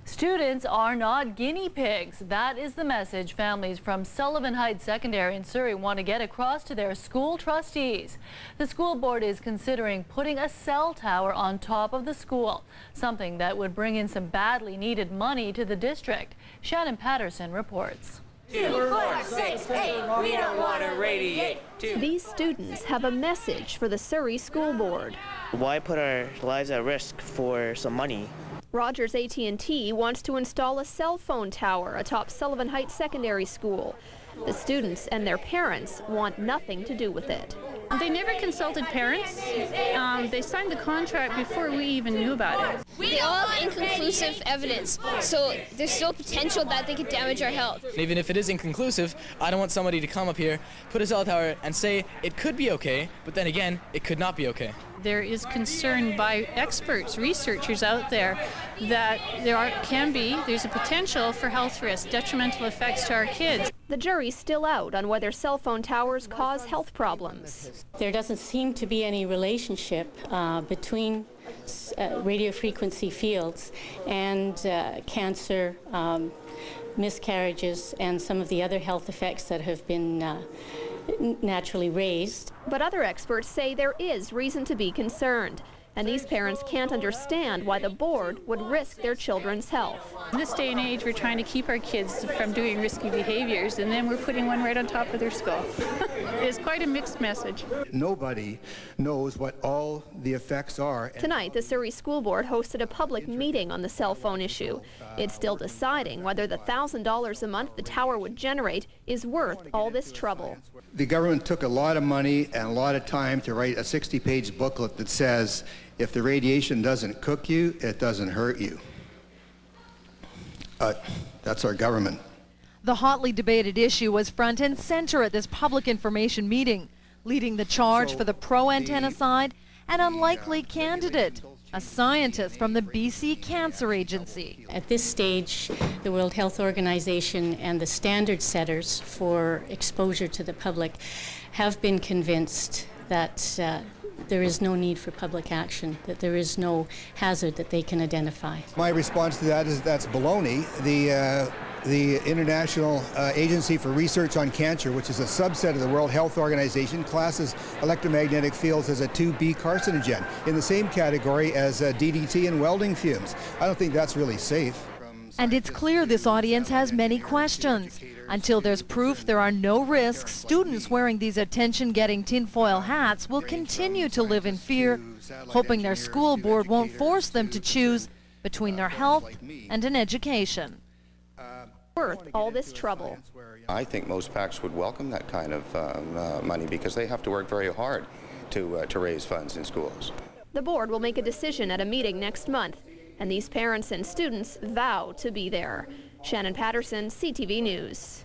Students are not guinea pigs. That is the message families from Sullivan Hieghts Secondary in Surrey want to get across to their school trustees. The school board is considering putting a cell tower on top of the school, something that would bring in some badly needed money to the district. Shannon Patterson reports. 2, 4, 6, 8, we don't want to radiate. These students have a message for the Surrey School Board. Why put our lives at risk for some money? Rogers AT&T wants to install a cell phone tower atop Sullivan Hieghts Secondary School. The students and their parents want nothing to do with it. They never consulted parents. They signed the contract before we even knew about it. They all have inconclusive evidence, so there's still potential that they could damage our health. Even if it is inconclusive, I don't want somebody to come up here, put a cell tower, and say it could be okay, but then again, it could not be okay. There is concern by experts, researchers out there, that there's a potential for health risks, detrimental effects to our kids. The jury's still out on whether cell phone towers cause health problems. There doesn't seem to be any relationship between radio frequency fields and cancer, miscarriages, and some of the other health effects that have been naturally raised. But other experts say there is reason to be concerned, and these parents can't understand why the board would risk their children's health. In this day and age, we're trying to keep our kids from doing risky behaviors, and then we're putting one right on top of their skull. It's quite a mixed message. Nobody knows what all the effects are. Tonight, the Surrey School Board hosted a public meeting on the cell phone issue. It's still deciding whether the $1,000 a month the tower would generate is worth all this trouble. The government took a lot of money and a lot of time to write a 60-page booklet that says, if the radiation doesn't cook you, it doesn't hurt you. That's our government. The hotly debated issue was front and center at this public information meeting. Leading the charge for the pro-antenna side, an unlikely candidate, a scientist from the BC Cancer Agency. At this stage, the World Health Organization and the standard setters for exposure to the public have been convinced that there is no need for public action, that there is no hazard that they can identify. My response to that is that's baloney. The International Agency for Research on Cancer, which is a subset of the World Health Organization, classes electromagnetic fields as a 2B carcinogen in the same category as DDT and welding fumes. I don't think that's really safe. And it's clear this audience has many questions. Until there's proof there are no risks, students wearing these attention-getting tinfoil hats will continue to live in fear, hoping their school board won't force them to choose between their health and an education. Worth all this trouble. I think most PACs would welcome that kind of money because they have to work very hard to raise funds in schools. The board will make a decision at a meeting next month, and these parents and students vow to be there. Shannon Patterson, CTV News.